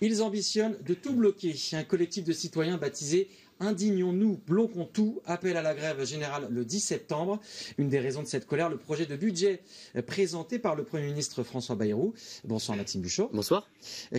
Ils ambitionnent de tout bloquer. Un collectif de citoyens baptisé Indignons-nous, bloquons tout, appel à la grève générale le 10 septembre. Une des raisons de cette colère, le projet de budget présenté par le Premier ministre François Bayrou. Bonsoir Maxime Buchot. Bonsoir.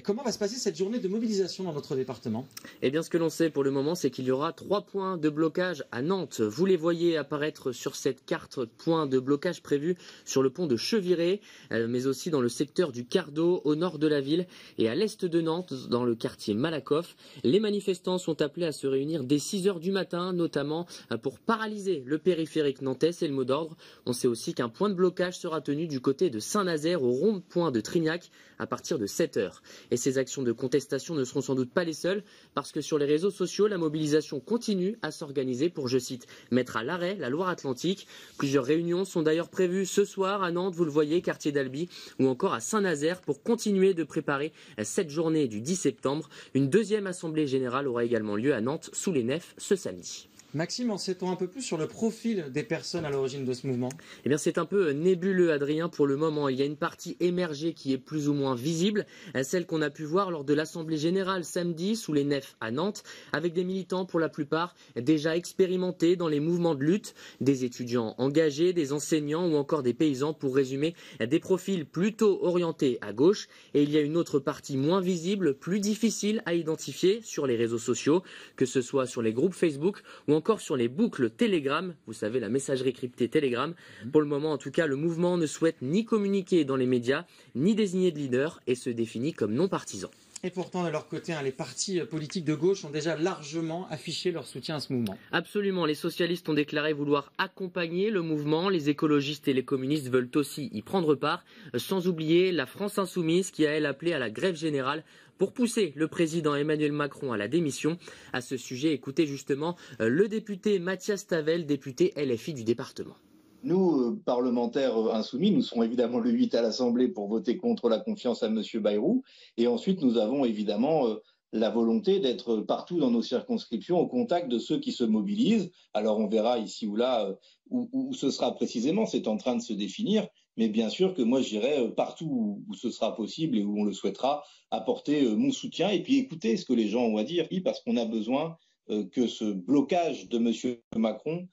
Comment va se passer cette journée de mobilisation dans notre département? Eh bien, ce que l'on sait pour le moment, c'est qu'il y aura 3 points de blocage à Nantes. Vous les voyez apparaître sur cette carte, points de blocage prévus sur le pont de Cheviré, mais aussi dans le secteur du Cardo, au nord de la ville, et à l'est de Nantes, dans le quartier Malakoff. Les manifestants sont appelés à se réunir dès 6 h du matin, notamment pour paralyser le périphérique nantais, c'est le mot d'ordre. On sait aussi qu'un point de blocage sera tenu du côté de Saint-Nazaire, au rond-point de Trignac, à partir de 7 h. Et ces actions de contestation ne seront sans doute pas les seules, parce que sur les réseaux sociaux, la mobilisation continue à s'organiser pour, je cite, mettre à l'arrêt la Loire-Atlantique. Plusieurs réunions sont d'ailleurs prévues ce soir à Nantes, vous le voyez, quartier d'Albi, ou encore à Saint-Nazaire, pour continuer de préparer cette journée du 10 septembre. Une deuxième assemblée générale aura également lieu à Nantes, sous les nefs, ce samedi. Maxime, en sait-on un peu plus sur le profil des personnes à l'origine de ce mouvement? Eh bien, c'est un peu nébuleux, Adrien, pour le moment. Il y a une partie émergée qui est plus ou moins visible, celle qu'on a pu voir lors de l'Assemblée générale samedi sous les nefs à Nantes, avec des militants pour la plupart déjà expérimentés dans les mouvements de lutte, des étudiants engagés, des enseignants ou encore des paysans, pour résumer, des profils plutôt orientés à gauche. Et il y a une autre partie moins visible, plus difficile à identifier sur les réseaux sociaux, que ce soit sur les groupes Facebook ou encore sur les boucles Telegram, vous savez, la messagerie cryptée Telegram. Pour le moment, en tout cas, le mouvement ne souhaite ni communiquer dans les médias, ni désigner de leader, et se définit comme non partisan. Et pourtant, de leur côté, les partis politiques de gauche ont déjà largement affiché leur soutien à ce mouvement. Absolument, les socialistes ont déclaré vouloir accompagner le mouvement, les écologistes et les communistes veulent aussi y prendre part, sans oublier la France insoumise qui a, elle, appelé à la grève générale pour pousser le président Emmanuel Macron à la démission. À ce sujet, écoutez justement le député Mathias Tavel, député LFI du département. Nous, parlementaires insoumis, nous serons évidemment le 8 à l'Assemblée pour voter contre la confiance à M. Bayrou. Et ensuite, nous avons évidemment la volonté d'être partout dans nos circonscriptions au contact de ceux qui se mobilisent. Alors on verra ici ou là où ce sera précisément, c'est en train de se définir. Mais bien sûr que moi j'irai partout où ce sera possible et où on le souhaitera apporter mon soutien et puis écouter ce que les gens ont à dire, parce qu'on a besoin que ce blocage de M. Macron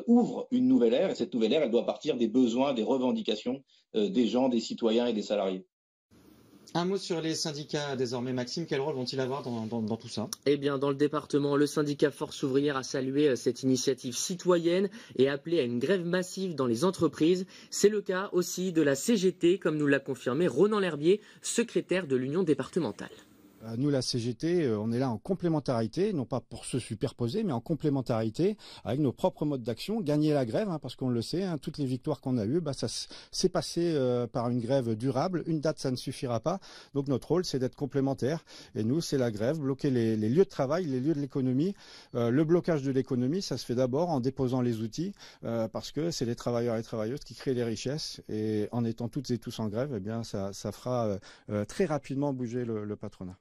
ouvre une nouvelle ère, et cette nouvelle ère, elle doit partir des besoins, des revendications des gens, des citoyens et des salariés. Un mot sur les syndicats désormais, Maxime, quel rôle vont-ils avoir dans tout ça? Eh bien, dans le département, le syndicat Force ouvrière a salué cette initiative citoyenne et appelé à une grève massive dans les entreprises. C'est le cas aussi de la CGT, comme nous l'a confirmé Ronan L'Herbier, secrétaire de l'Union départementale. Nous, la CGT, on est là en complémentarité, non pas pour se superposer, mais en complémentarité avec nos propres modes d'action. Gagner la grève, parce qu'on le sait, toutes les victoires qu'on a eues, ça s'est passé par une grève durable. Une date, ça ne suffira pas. Donc notre rôle, c'est d'être complémentaire. Et nous, c'est la grève, bloquer les lieux de travail, les lieux de l'économie. Le blocage de l'économie, ça se fait d'abord en déposant les outils, parce que c'est les travailleurs et travailleuses qui créent les richesses. Et en étant toutes et tous en grève, eh bien, ça fera très rapidement bouger le patronat.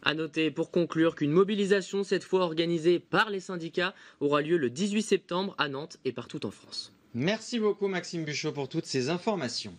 À noter pour conclure qu'une mobilisation, cette fois organisée par les syndicats, aura lieu le 18 septembre à Nantes et partout en France. Merci beaucoup Maxime Buchot pour toutes ces informations.